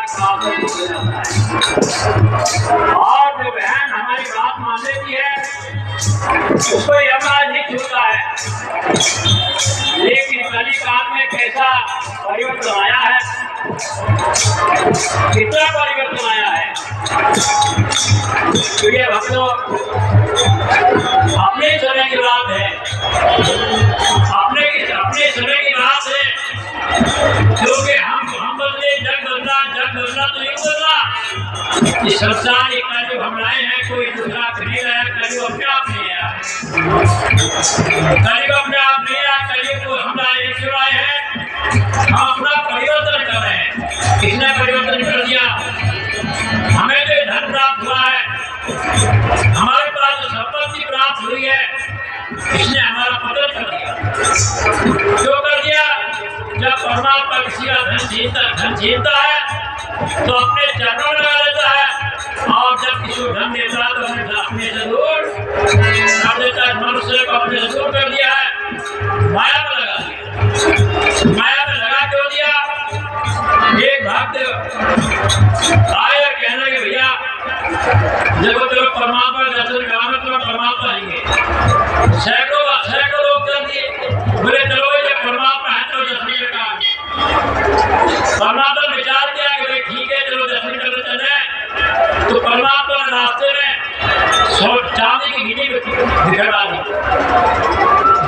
और जो बहन हमारी बात मान लेती है उसको यमराज नहीं छूता है। लेकिन कलिकाल में कैसा परिवर्तन आया है, कितना परिवर्तन आया है। प्रिय भक्तों, अपने समय की बात है, अपने समय की बात है, क्योंकि हम बदले, जग बदला तो नहीं बदला। इस संसार एक कार्य हम लाए हैं, कोई दूसरा नहीं लाया, कार्य अपने आप नहीं आया, कार्य अपने आप नहीं आया, कार्य को हम लाए हैं, हम अपना परिवर्तन कर रहे हैं। किसने परिवर्तन कर दिया? हमें जो धन प्राप्त हुआ है, हमारे पास जो संपत्ति प्राप्त हुई है, इसने हमारा पतन कर दिया। क्यों कर दिया? जब परमात्मा किसी का धन छीनता है तो अपने चरणों में लगा लेता है, और जब किसी को धन देता है तो अपने से दूर कर देता है। मनुष्य को अपने से दूर कर दिया है, माया में लगा दिया। माया में लगा क्यों दिया? एक भक्त आए और कहने लगे, भैया देखो चलो परमात्मा दर्शन कराना, तो परमात्मा आएंगे। सैकड़ों लोग कर दिए, बोले चलो जब परमात्मा है तो दर्शन का। परमात्मा ने विचार किया कि भाई ठीक है चलो दर्शन करने चले। तो परमात्मा ने रास्ते में चांदी की गिनी बिखरवा दी।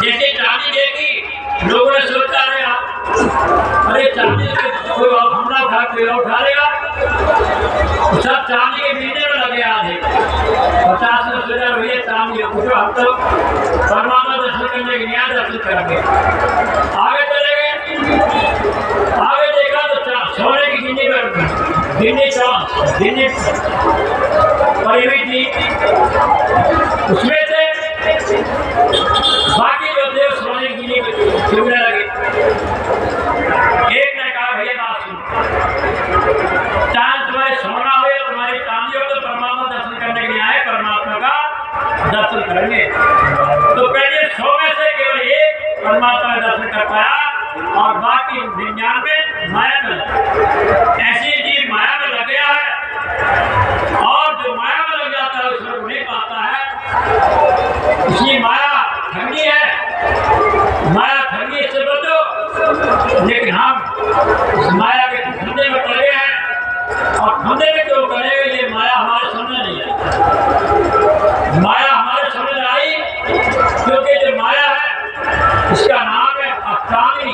जैसे चांदी देखी, लोगों ने सोचा अरे चांदी कोई हमला उठा लेगा, सब चांदी के गिनने में लगे आधे 50,000 भैया चांदी कुछ हम तो परमात्मा दर्शन करने के लिए दर्शन करेंगे। आगे चले गए, आगे देखा तो सोने की गिनी पड़ी हुई थी, उसमें से बाकी जो देव सोने की गिनी चुनने लगे। एक ने कहा भैया बात सुनो, चांद तुम्हारे सोना हो या तुम्हारी चांदी हो, तो परमात्मा दर्शन करने के लिए आए, परमात्मा का दर्शन करेंगे। तो पहले 100 में से केवल एक परमात्मा का दर्शन कर पाया, और बाकी 99 माया में लगे। ऐसी चीज माया में लग गया है, और जो माया में लग जाता है उसमें नहीं पाता है। इसलिए माया ठगी है, माया ठगी से बचो। लेकिन हम इस माया के धंधे में पड़े हैं, और धंधे में क्यों करेंगे? ये माया हमारे सामने नहीं आई। माया हमारे सामने आई क्योंकि जो माया है इसका नाम है अष्टांगी।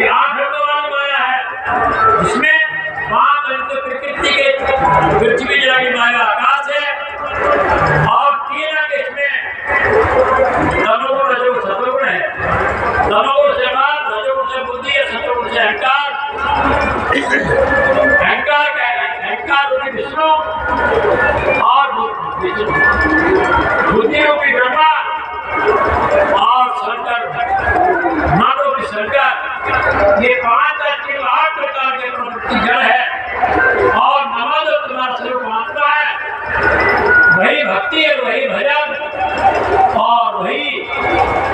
ये 8 रंगों वाली माया है, जिसमें 5 रंग प्रकृति के, पृथ्वी जला की माया आकाश है, और 3 रंग इसमें तमोगुण रजोगुण सतोगुण है। तमोगुण से बात, रजोगुण से बुद्धि है, सतोगुण से अहंकार। अहंकार क्या है? अहंकार रूपी विष्णु और बुद्धि रूपी ब्रह्मा और शंकर मन रूपी शंकर। ये 5 प्रकार के प्रवृत्ति जड़ है, और नवा जो तुम्हारा स्वरूप आत्मा है वही भक्ति है, वही भजन और वही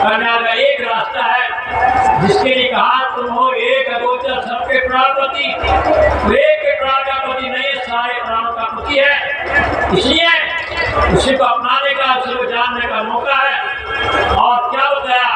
करने का एक रास्ता है, जिसके लिए कहा तुम हो एक अगोचर सबके प्राणपति। एक के प्राण का पति नहीं, सारे प्राणों का पति है। इसलिए उसी को अपनाने का, उसी को जानने का मौका है। और क्या बताया?